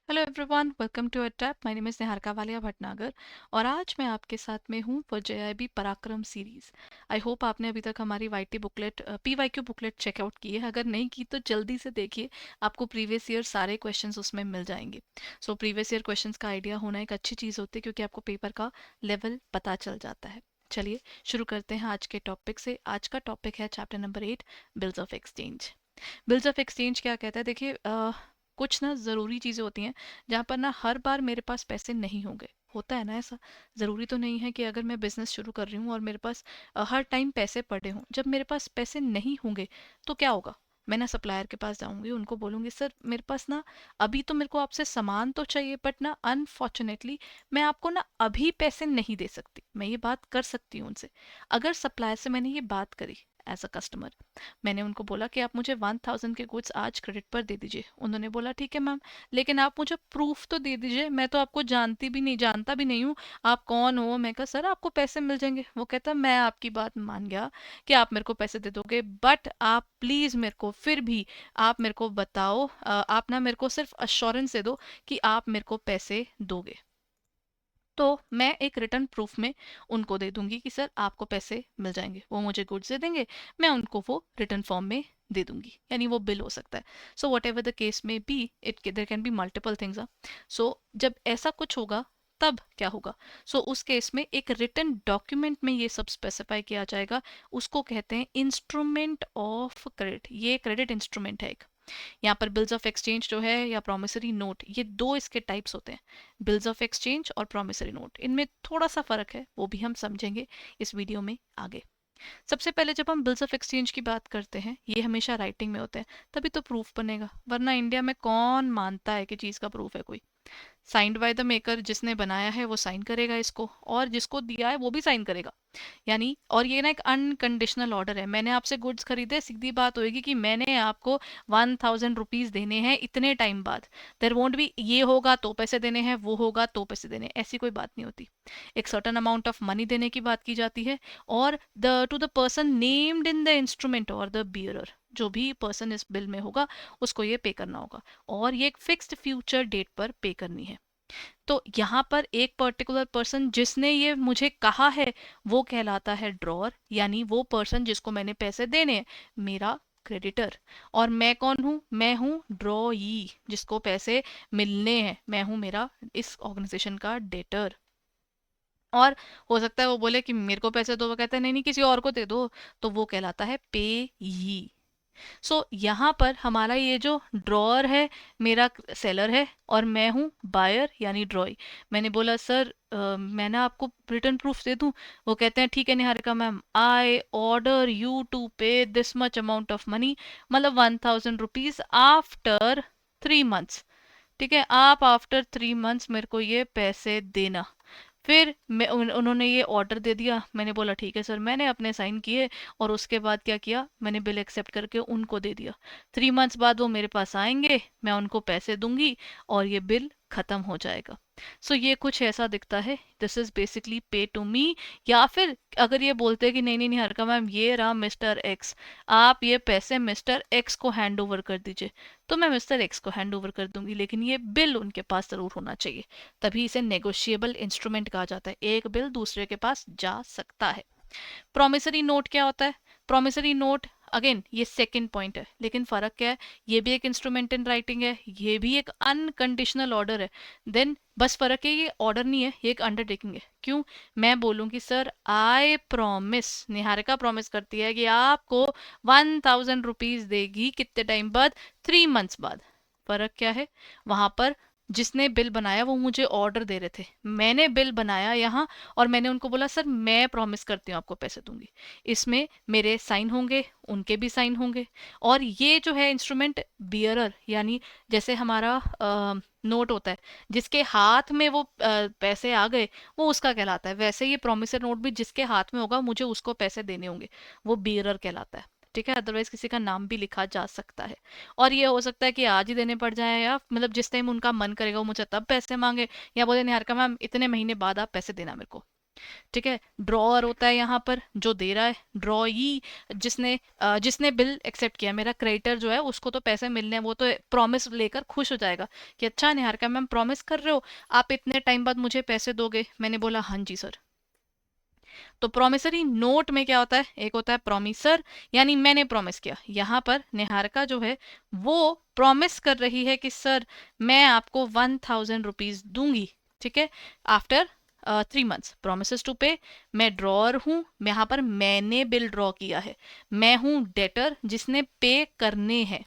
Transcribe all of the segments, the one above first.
Hello everyone, welcome to Atap. My name is Niharika Walia Bhatnagar और आज मैं आपके साथ में हूँ for JAIIB Parakram series. I hope आपने अभी तक हमारी YT booklet PYQ booklet check out की है। अगर नहीं की तो जल्दी से देखिए, आपको प्रीवियस ईयर सारे क्वेश्चंस उसमें मिल जाएंगे। सो प्रीवियस ईयर क्वेश्चंस का आइडिया होना एक अच्छी चीज़ होती है क्योंकि आपको पेपर का लेवल पता चल जाता है। चलिए शुरू करते हैं आज के टॉपिक से। आज का टॉपिक है chapter number 8, bills of exchange. Bills of exchange क्या कहता है? देखिए, कुछ ना ज़रूरी चीज़ें होती हैं जहाँ पर ना हर बार मेरे पास पैसे नहीं होंगे। होता है ना ऐसा। ज़रूरी तो नहीं है कि अगर मैं बिज़नेस शुरू कर रही हूँ और मेरे पास हर टाइम पैसे पड़े हों। जब मेरे पास पैसे नहीं होंगे तो क्या होगा? मैं ना सप्लायर के पास जाऊंगी, उनको बोलूंगी सर मेरे पास ना अभी तो मेरे को आपसे सामान तो चाहिए, बट ना अनफॉर्चुनेटली मैं आपको ना अभी पैसे नहीं दे सकती। मैं ये बात कर सकती हूँ उनसे। अगर सप्लायर से मैंने ये बात करी एज अ कस्टमर, मैंने उनको बोला कि आप मुझे 1000 के गुड्स आज क्रेडिट पर दे दीजिए। उन्होंने बोला ठीक है मैम, लेकिन आप मुझे प्रूफ तो दे दीजिए, मैं तो आपको जानता भी नहीं हूँ, आप कौन हो। मैं कहा सर आपको पैसे मिल जाएंगे। वो कहता मैं आपकी बात मान गया कि आप मेरे को पैसे दे दोगे, बट आप प्लीज़ मेरे को फिर भी आप मेरे को बताओ, आप ना मेरे को सिर्फ अश्योरेंस दे दो कि आप मेरे को पैसे दोगे। तो मैं एक रिटर्न प्रूफ में उनको दे दूंगी कि सर आपको पैसे मिल जाएंगे। वो मुझे गुड्स दे देंगे, मैं उनको वो रिटर्न फॉर्म में दे दूंगी, यानी वो बिल हो सकता है। So whatever the case में be, it there can be multiple things. So जब ऐसा कुछ होगा तब क्या होगा? उस केस में एक रिटर्न डॉक्यूमेंट में ये सब स्पेसिफाई किया जाएगा। उसको कहते हैं इंस्ट्रूमेंट ऑफ क्रेडिट। ये क्रेडिट इंस्ट्रूमेंट है एक। यहाँ पर बिल्स ऑफ एक्सचेंज जो है या प्रोमिसरी नोट, ये दो इसके टाइप्स होते हैं, बिल्स ऑफ एक्सचेंज और प्रोमिसरी नोट। इनमें थोड़ा सा फर्क है, वो भी हम समझेंगे इस वीडियो में आगे। सबसे पहले जब हम बिल्स ऑफ एक्सचेंज की बात करते हैं, ये हमेशा राइटिंग में होते हैं, तभी तो प्रूफ बनेगा। वरना इंडिया में कौन मानता है कि चीज़ का प्रूफ है कोई? साइंड बाय द मेकर, जिसने बनाया है वो साइन करेगा इसको, और जिसको दिया है वो भी साइन करेगा। यानी और ये ना एक अनकंडीशनल ऑर्डर है। मैंने आपसे गुड्स खरीदे, सीधी बात होगी कि मैंने आपको 1000 रुपीज देने हैं इतने टाइम बाद। देर वोंट बी ये होगा तो पैसे देने हैं, वो होगा तो पैसे देने हैं, ऐसी कोई बात नहीं होती। एक सर्टन अमाउंट ऑफ मनी देने की बात की जाती है, और the two the person named in the instrument और द बियरर, जो भी पर्सन इस बिल में होगा उसको ये पे करना होगा, और ये एक फिक्स्ड फ्यूचर डेट पर पे करनी है। तो यहाँ पर एक पर्टिकुलर पर्सन जिसने ये मुझे कहा है वो कहलाता है ड्रॉअर, यानी वो पर्सन जिसको मैंने पैसे देने हैं, मेरा क्रेडिटर। और मैं कौन हूँ? मैं हूँ ड्रॉई, जिसको पैसे मिलने हैं। मैं हूँ मेरा इस ऑर्गेनाइजेशन का डेटर। और हो सकता है वो बोले कि मेरे को पैसे दो, वो कहता है नहीं नहीं किसी और को दे दो, तो वो कहलाता है पे ही। यहाँ पर हमारा ये जो ड्रॉअर है मेरा सेलर है, और मैं हूँ बायर यानी ड्रॉई। मैंने बोला सर मैं ना आपको रिटर्न प्रूफ दे दूं। वो कहते हैं ठीक है Niharika ma'am, I order you to pay this much amount of money, मतलब 1000 रुपीज आफ्टर 3 मंथ्स। ठीक है, आप आफ्टर 3 मंथ्स मेरे को ये पैसे देना। फिर उन्होंने ये ऑर्डर दे दिया, मैंने बोला ठीक है सर, मैंने अपने साइन किए, और उसके बाद क्या किया, मैंने बिल एक्सेप्ट करके उनको दे दिया। 3 मंथ्स बाद वो मेरे पास आएंगे, मैं उनको पैसे दूंगी, और ये बिल खत्म हो जाएगा। ये कुछ ऐसा दिखता है, दिस इज बेसिकली पे टू मी। या फिर अगर ये बोलते हैं कि नहीं नहीं नहीं हरका मैम, ये रहा मिस्टर एक्स, आप ये पैसे मिस्टर एक्स को हैंड ओवर कर दीजिए, तो मैं मिस्टर एक्स को हैंड ओवर कर दूंगी, लेकिन ये बिल उनके पास जरूर होना चाहिए। तभी इसे नेगोशिएबल इंस्ट्रूमेंट कहा जाता है, एक बिल दूसरे के पास जा सकता है। प्रोमिसरी नोट क्या होता है? प्रोमिसरी नोट अगेन ये सेकंड पॉइंट है, लेकिन फर्क क्या है? ये भी एक इंस्ट्रूमेंट इन राइटिंग है, ये भी एक अनकंडीशनल ऑर्डर है। देन बस फर्क है, ये ऑर्डर नहीं है, ये एक अंडरटेकिंग है। क्यों? मैं बोलूंगी sir I promise, Niharika promise करती है कि आपको 1000 रुपीज देगी कितने टाइम बाद? 3 मंथ्स बाद। फर्क क्या है? वहां पर जिसने बिल बनाया वो मुझे ऑर्डर दे रहे थे, मैंने बिल बनाया यहाँ, और मैंने उनको बोला सर मैं प्रॉमिस करती हूँ आपको पैसे दूंगी। इसमें मेरे साइन होंगे, उनके भी साइन होंगे। और ये जो है इंस्ट्रूमेंट बियरर, यानी जैसे हमारा नोट होता है, जिसके हाथ में वो पैसे आ गए, वो उसका कहलाता है। वैसे ये प्रोमिसर नोट भी जिसके हाथ में होगा, मुझे उसको पैसे देने होंगे, वो बियरर कहलाता है। ठीक है, अदरवाइज किसी का नाम भी लिखा जा सकता है। और ये हो सकता है कि आज ही देने पड़ जाए, या मतलब जिस टाइम उनका मन करेगा वो मुझे तब पैसे मांगे, या बोले निहारिका मैम इतने महीने बाद आप पैसे देना मेरे को। ठीक है। ड्रॉअर होता है यहाँ पर जो दे रहा है, ड्रॉई जिसने बिल एक्सेप्ट किया। मेरा क्रेडिटर जो है उसको तो पैसे मिलने हैं, वो तो प्रॉमिस लेकर खुश हो जाएगा कि अच्छा निहारिका मैम प्रॉमिस कर रहे हो, आप इतने टाइम बाद मुझे पैसे दोगे। मैंने बोला हाँ जी सर। तो प्रोमिसरी नोट में क्या होता है, एक होता है प्रोमिसर, यानी मैंने प्रॉमिस किया। यहाँ पर निहारिका जो है वो प्रॉमिस कर रही है कि सर मैं आपको 1000 रुपीज दूंगी। ठीक है। आफ्टर 3 मंथ्स प्रोमिस टू पे। मैं ड्रॉअर हूँ, यहाँ पर मैंने बिल ड्रॉ किया है। मैं हूँ डेटर जिसने पे करने हैं।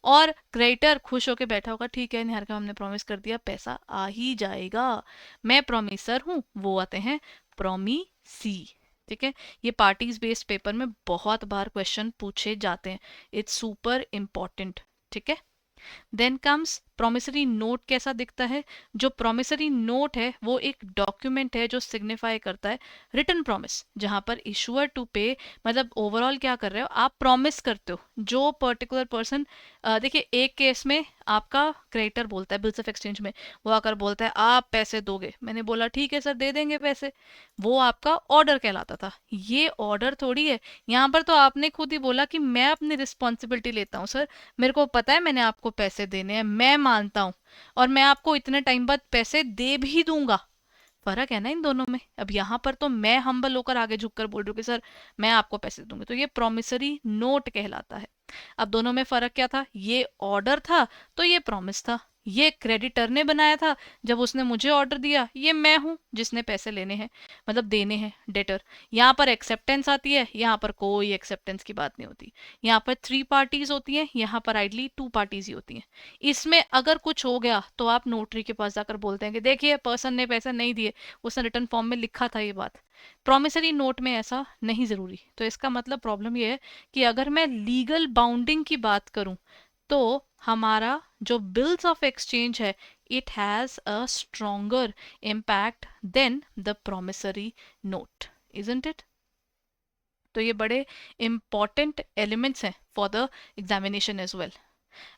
और क्रेडिटर खुश होके बैठा होगा, ठीक है निहारिका हमने प्रॉमिस कर दिया, पैसा आ ही जाएगा। मैं प्रोमिसर हूँ, वो आते हैं प्रोमिसी। ठीक है। ये पार्टीज बेस्ड पेपर में बहुत बार क्वेश्चन पूछे जाते हैं, इट्स सुपर इम्पोर्टेंट। ठीक है। Then comes promissory note. कैसा दिखता है? जो प्रोमिसरी नोट है वो एक डॉक्यूमेंट है जो सिग्निफाई करता है रिटन प्रॉमिस, जहां पर इशुअर टू पे, मतलब ओवरऑल क्या कर रहे हो आप, प्रॉमिस करते हो जो पर्टिकुलर पर्सन। देखिए एक केस में आपका क्रेडिटर बोलता है बिल्स ऑफ एक्सचेंज में, वो आकर बोलता है आप पैसे दोगे। मैंने बोला ठीक है सर दे देंगे पैसे। वो आपका ऑर्डर कहलाता था। ये ऑर्डर थोड़ी है। यहाँ पर तो आपने खुद ही बोला कि मैं अपनी रिस्पॉन्सिबिलिटी लेता हूँ सर, मेरे को पता है मैंने आपको पैसे देने हैं, मैं मानता हूँ, और मैं आपको इतने टाइम बाद पैसे दे भी दूंगा। फर्क है ना इन दोनों में। अब यहाँ पर तो मैं हम्बल होकर आगे झुककर बोल रही हूँ कि सर मैं आपको पैसे दूंगी, तो ये प्रोमिसरी नोट कहलाता है। अब दोनों में फर्क क्या था? ये ऑर्डर था तो ये प्रॉमिस था। ये क्रेडिटर ने बनाया था जब उसने मुझे ऑर्डर दिया, ये मैं हूं जिसने पैसे लेने हैं, मतलब देने हैं, डेटर। यहाँ पर एक्सेप्टेंस आती है, यहाँ पर कोई एक्सेप्टेंस की बात नहीं होती। यहाँ पर 3 पार्टीज होती हैं, यहाँ पर आइडली 2 पार्टीज ही होती हैं। इसमें अगर कुछ हो गया तो आप नोटरी के पास जाकर बोलते हैं कि देखिए पर्सन ने पैसे नहीं दिए, उसने रिटर्न फॉर्म में लिखा था ये बात। प्रोमिसरी नोट में ऐसा नहीं जरूरी। तो इसका मतलब प्रॉब्लम ये है कि अगर मैं लीगल बाउंडिंग की बात करूं तो हमारा जो बिल्स ऑफ एक्सचेंज है, it has a stronger impact than the promissory note, isn't it? तो ये बड़े इंपॉर्टेंट एलिमेंट्स हैं for the examination as well.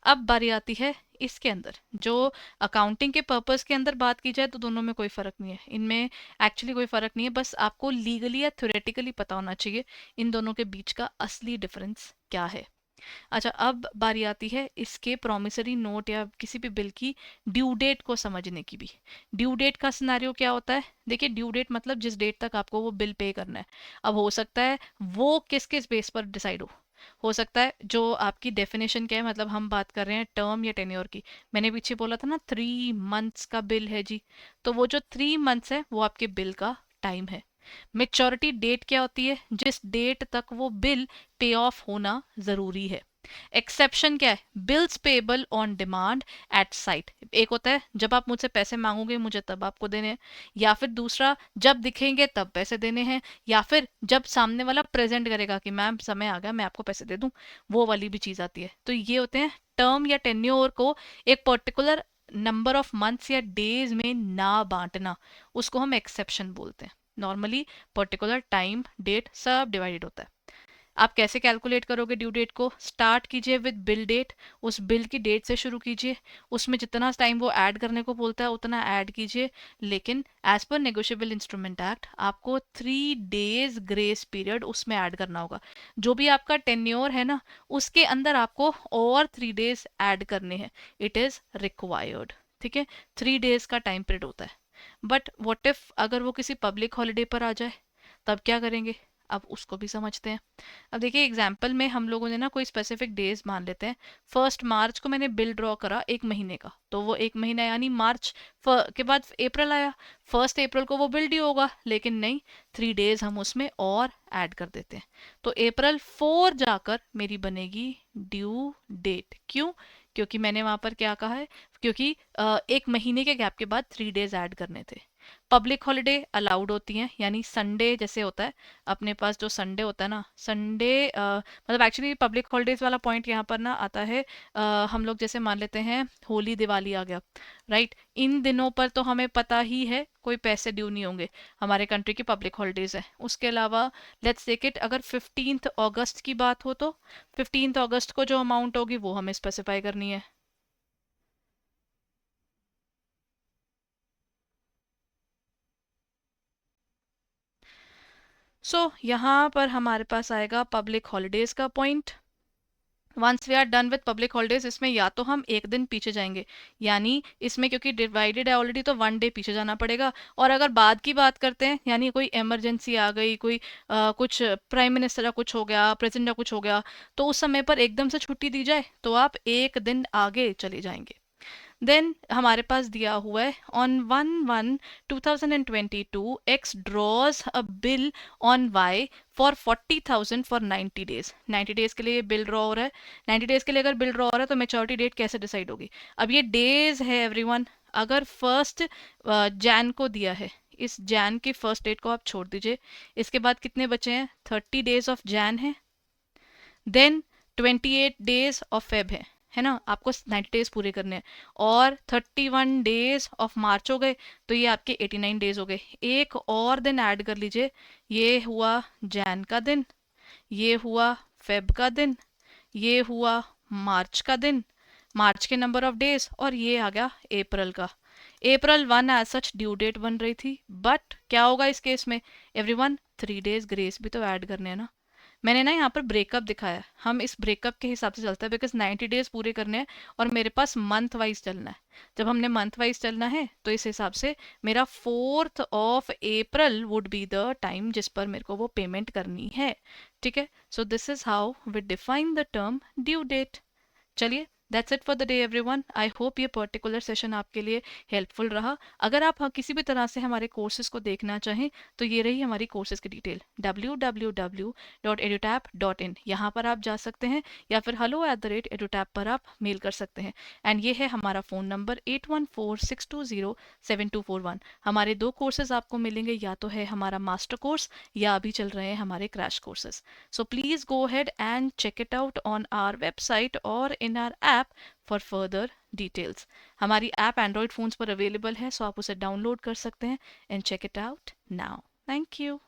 अब बारी आती है इसके अंदर, जो अकाउंटिंग के पर्पस के अंदर बात की जाए तो दोनों में कोई फर्क नहीं है। इनमें एक्चुअली कोई फर्क नहीं है, बस आपको लीगली या थ्योरेटिकली पता होना चाहिए इन दोनों के बीच का असली डिफरेंस क्या है। अच्छा, अब बारी आती है इसके प्रॉमिसरी नोट या किसी भी बिल की ड्यू डेट को समझने की भी। ड्यू डेट का सिनेरियो क्या होता है? देखिए ड्यू डेट मतलब जिस डेट तक आपको वो बिल पे करना है। अब हो सकता है वो किस किस बेस पर डिसाइड हो सकता है जो आपकी डेफिनेशन क्या है, मतलब हम बात कर रहे हैं टर्म या टेन्योर की। मैंने पीछे बोला था ना 3 मंथ्स का बिल है जी, तो वो जो 3 मंथ्स है वो आपके बिल का टाइम है। मेच्योरिटी डेट क्या होती है? जिस डेट तक वो बिल पे ऑफ होना जरूरी है। एक्सेप्शन क्या है? Bills payable on demand eight site. एक होता है जब आप मुझसे पैसे मांगोगे मुझे तब आपको देने हैं, या फिर दूसरा जब दिखेंगे तब पैसे देने हैं, या फिर जब सामने वाला प्रेजेंट करेगा कि मैम समय आ गया मैं आपको पैसे दे दूं, वो वाली भी चीज आती है। तो ये होते हैं टर्म या टेन्योर को एक पर्टिकुलर नंबर ऑफ मंथ्स या डेज में ना बांटना, उसको हम एक्सेप्शन बोलते हैं। नॉर्मली पर्टिकुलर टाइम डेट सब डिवाइडेड होता है। आप कैसे कैलकुलेट करोगे ड्यू डेट को? स्टार्ट कीजिए विद बिल डेट, उस बिल की डेट से शुरू कीजिए, उसमें जितना टाइम वो ऐड करने को बोलता है उतना ऐड कीजिए। लेकिन as per negotiable instrument act आपको 3 डेज ग्रेस पीरियड उसमें ऐड करना होगा। जो भी आपका टेन्योर है ना उसके अंदर आपको और 3 डेज ऐड करने हैं, इट इज रिक्वायर्ड। ठीक है। 3 डेज का टाइम पीरियड होता है। बट व्हाट इफ अगर वो किसी पब्लिक हॉलीडे पर आ जाए, तब क्या करेंगे? अब उसको भी समझते हैं। अब देखिए एग्जाम्पल में हम लोगों ने ना कोई स्पेसिफिक डेज मान लेते हैं। 1 मार्च को मैंने बिल ड्रॉ करा 1 महीने का, तो वो 1 महीना यानी मार्च के बाद अप्रैल आया, 1 अप्रैल को वो बिल ड्यू होगा। लेकिन नहीं, 3 डेज हम उसमें और ऐड कर देते हैं, तो April 4 जाकर मेरी बनेगी ड्यू डेट। क्यों? क्योंकि मैंने वहां पर क्या कहा है, क्योंकि 1 महीने के गैप के बाद 3 डेज ऐड करने थे। पब्लिक हॉलीडे अलाउड होती हैं, यानी संडे जैसे होता है अपने पास, जो संडे होता है ना संडे, मतलब एक्चुअली पब्लिक हॉलीडेज वाला पॉइंट यहाँ पर ना आता है। हम लोग जैसे मान लेते हैं होली दिवाली आ गया, राइट? इन दिनों पर तो हमें पता ही है कोई पैसे ड्यू नहीं होंगे, हमारे कंट्री की पब्लिक हॉलीडेज है। उसके अलावा लेट्स टेक इट, अगर 15 अगस्त की बात हो तो 15 अगस्त को जो अमाउंट होगी वो हमें स्पेसिफाई करनी है। सो यहाँ पर हमारे पास आएगा पब्लिक हॉलीडेज का point. Once we are done with public holidays, इसमें या तो हम एक दिन पीछे जाएंगे, यानी इसमें क्योंकि डिवाइडेड है ऑलरेडी तो 1 डे पीछे जाना पड़ेगा। और अगर बाद की बात करते हैं, यानी कोई इमरजेंसी आ गई, कोई कुछ प्राइम मिनिस्टर का कुछ हो गया, प्रेसिडेंट का कुछ हो गया, तो उस समय पर एकदम से छुट्टी दी जाए तो आप एक दिन आगे चले जाएंगे। देन हमारे पास दिया हुआ है on 1/1/2022 X draws a bill on Y for 40,000 for 90 days. 90 days के लिए बिल ड्रॉ हो रहा है। 90 डेज के लिए अगर बिल ड्रॉ हो रहा है तो मेच्योरिटी डेट कैसे डिसाइड होगी? अब ये डेज है एवरीवन। अगर फर्स्ट जैन को दिया है, इस जैन की फर्स्ट डेट को आप छोड़ दीजिए। इसके बाद कितने बचे हैं? 30 डेज ऑफ जैन है, देन 28 डेज ऑफ फेब है ना, आपको 90 डेज पूरे करने हैं। और 31 डेज ऑफ मार्च हो गए, तो ये आपके 89 डेज हो गए। एक और दिन ऐड कर लीजिए, ये हुआ जैन का दिन, ये हुआ फेब का दिन, ये हुआ मार्च का दिन, मार्च के नंबर ऑफ डेज, और ये आ गया अप्रैल का। अप्रैल 1 एज सच ड्यू डेट बन रही थी, बट क्या होगा इस केस में एवरीवन? 3 डेज ग्रेस भी तो ऐड करने हैं ना। मैंने ना यहाँ पर ब्रेकअप दिखाया है, हम इस ब्रेकअप के हिसाब से चलते हैं, बिकॉज 90 डेज पूरे करने हैं और मेरे पास मंथ वाइज चलना है। जब हमने मंथ वाइज चलना है तो इस हिसाब से मेरा 4 अप्रैल वुड बी द टाइम जिस पर मेरे को वो पेमेंट करनी है। ठीक है, so this is how we define the term due date. चलिए, that's it for the day everyone. I hope ये पर्टिकुलर सेशन आपके लिए हेल्पफुल रहा। अगर आप किसी भी तरह से हमारे कोर्सेज को देखना चाहें तो ये रही हमारी कोर्सेज की डिटेल www.edutap.in, यहाँ पर आप जा सकते हैं, या फिर hello@edutap पर आप मेल कर सकते हैं। एंड ये है हमारा फ़ोन नंबर 8146207241। हमारे 2 कोर्सेज आपको मिलेंगे, या तो है हमारा मास्टर कोर्स या अभी चल रहे हैं हमारे crash courses. So please go ahead and check it out on our website or in our app for further details. हमारी ऐप एंड्रॉयड फ़ोन्स पर अवेलेबल है, सो आप उसे डाउनलोड कर सकते हैं and check it out now. Thank you.